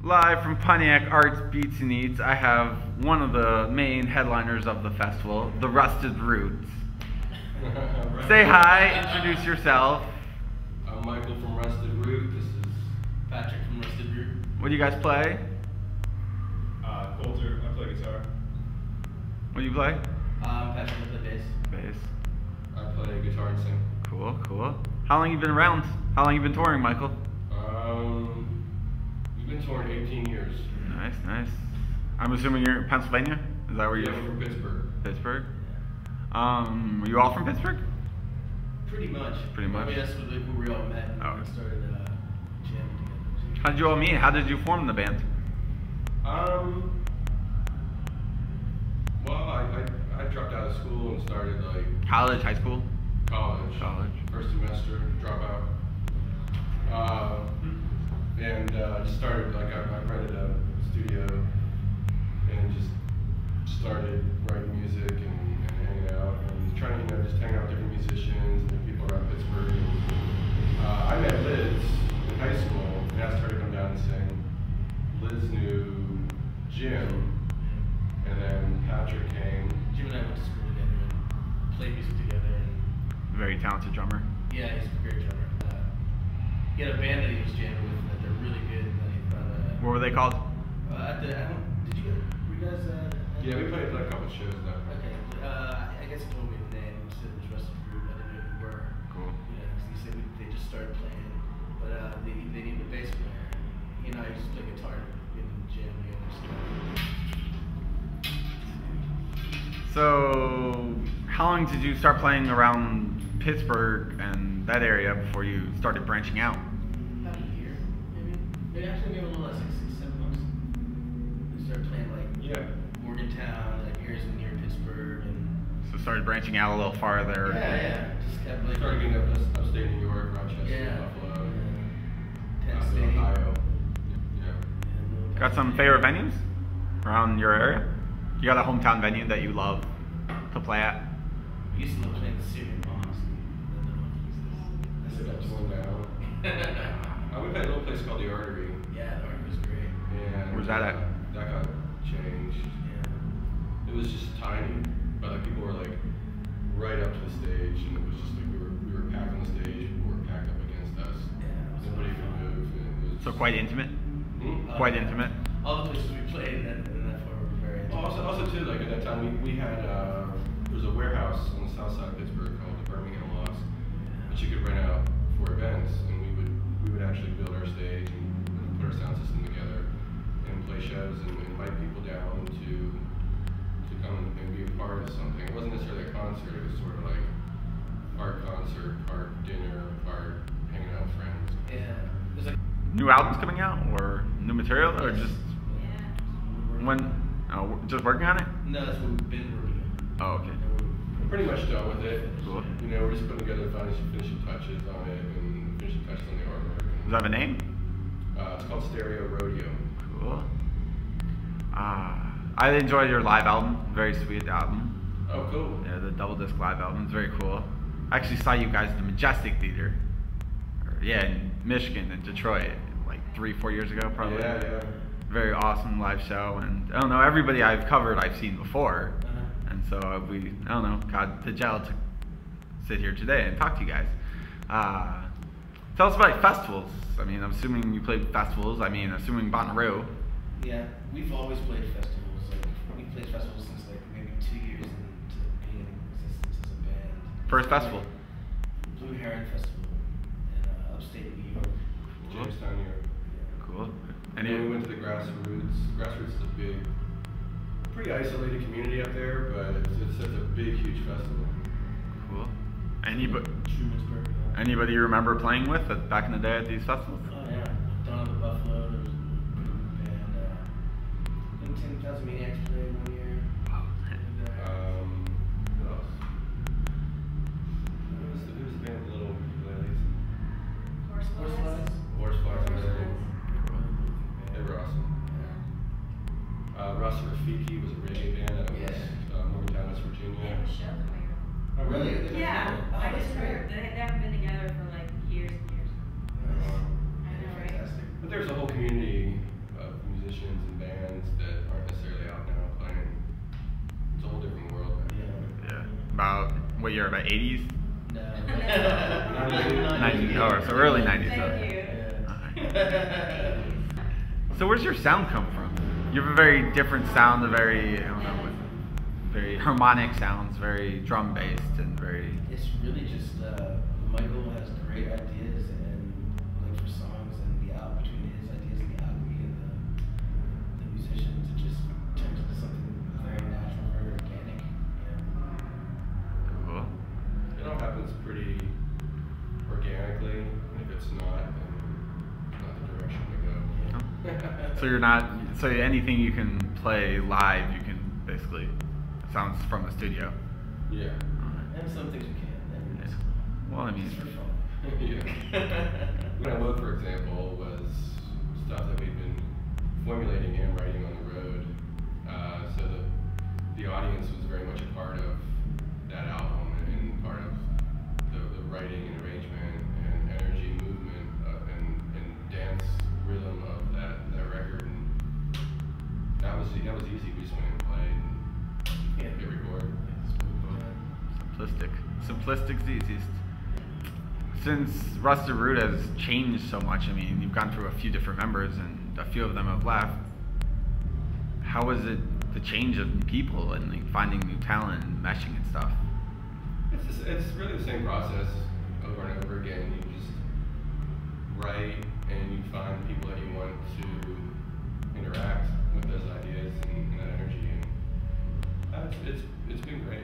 Live from Pontiac Arts Beats and Eats, I have one of the main headliners of the festival, the Rusted Roots. Say hi, introduce yourself. I'm Michael from Rusted Root. This is Patrick from Rusted Root. What do you guys play? Coulter, I play guitar. What do you play? Patrick, I play bass. Bass. I play guitar and sing. Cool, cool. How long you been around? How long you been touring, Michael? We've been touring 18 years. Nice, nice. I'm assuming you're in Pennsylvania? Is that where you're from? From Pittsburgh. Pittsburgh? Are you all from Pittsburgh? Pretty much. Pretty much. I mean, that's where we all met and started jamming together. How did you all meet? How did you form the band? Well, I dropped out of school and started like College, high school? college. First semester, dropout. And just started, like, I rented a studio and just started writing music and hanging out and trying to, just hang out with different musicians and people around Pittsburgh. And, I met Liz in high school and asked her to come down and sing. Liz knew Jim, and then Patrick came. Jim and I went to school together and played music together. And Very talented drummer. yeah, he's a great drummer. He had a band that he was jamming with that they're really good. And then he found What were they called? did you guys? Yeah, we played like a couple shows though. Okay. I guess he told me the name. He said it was Rusted Root. I didn't know who you were. Cool. Yeah, because he said they just started playing, but they needed a bass player. He and I used to play guitar in the jam together. So, how long did you start playing around Pittsburgh and that area before you started branching out? About a year, maybe. Maybe a little less, like 6-7 months. We started playing like Morgantown, like areas near Pittsburgh, and So started branching out a little farther. yeah, just kept like Started getting up upstate New York, Rochester, Buffalo, Penn State. Ohio. Got some favorite venues around your area? You got a hometown venue that you love to play at? We used to love playing the Syrian Mosque. I said that's one down. We played a little place called the Artery. Yeah, the Artery was great. And Where's that at? That got changed. Yeah. It was just tiny, but like people were like right up to the stage, and it was just like we were packed on the stage. People were packed up against us. Yeah. Nobody could move. And it was So quite intimate? Quite intimate? All the places we played in that part were very intimate. Also too, like at that time we had there was a warehouse on the south side of Pittsburgh called the Birmingham Lofts, which you could rent out for events, and we would actually build our stage and put our sound system together and play shows and invite people down to come and be a part of something. It wasn't necessarily a concert; it was sort of like part concert, part dinner, part hanging out with friends. Yeah. It was like New albums coming out or new material or just just working on it? No, that's what we've been working on. Oh, okay. We're pretty much done with it. Cool. You know, we're just putting together the finishing touches on it and finishing touches on the artwork. Does that have a name? It's called Stereo Rodeo. Cool. I enjoyed your live album. Very sweet album. Oh, cool. Yeah, the double disc live album is very cool. I actually saw you guys at the Majestic Theater. In Michigan and Detroit, like 3-4 years ago, probably. Yeah. Very awesome live show, and I don't know, everybody I've covered I've seen before, and so I don't know, got the gel to sit here today and talk to you guys. Tell us about festivals. I mean, I'm assuming you played festivals. I mean, assuming Bonnaroo. Yeah, we've always played festivals. Like we played festivals since like maybe 2 years into being in existence as a band. First festival. Blue Heron Festival in upstate New York. Jamestown, New York. Cool. And then we went to the Grassroots. Grassroots is a big, pretty isolated community up there, but it's such a big, huge festival. Cool. Trumansburg. Anybody you remember playing with back in the day at these festivals? Oh yeah, Dawn of the Buffalo. There was a band. I think 10,000 Maniacs played 1 year. Who else? Who was the band with the little ukuleles? Horseflies. They were awesome. Russ Rafiki was a reggae band out of Morgantown, West Virginia. Oh, really? Yeah, I just heard they haven't been together for like years and years. Nice. I know, right? Fantastic. But there's a whole community of what year, about 80s? No. 90s, oh, so early 90s. Thank you. Yeah. So where's your sound come from? You have a very different sound, a very, I don't know, very harmonic sounds, very drum based and very... It's really just, Michael has great ideas and like for songs and the album, between his ideas and the alchemy and the musicians, it just turns into something very natural, very organic. Cool. It all happens pretty organically, and if it's not, then it's not the direction to go. So you're not, so anything you can play live, you can basically, sounds from the studio. Yeah. And some things you can't. Yeah. Well, I mean, It's for fun. Yeah. When I Woke, for example, was stuff that we'd been formulating and writing on the road. So the audience was very much a part of that album and part of the writing and arrangement and energy, movement, and dance rhythm of that record. And that was easy. We just went and played and hit record. simplistic. Simplistic's the easiest. Since Rusted Root has changed so much, I mean, you've gone through a few different members and a few of them have left. How is it the change of people and like finding new talent and meshing and stuff? It's really the same process over and over again. You just write and you find people that you want to interact with those ideas and that energy, and it's been great.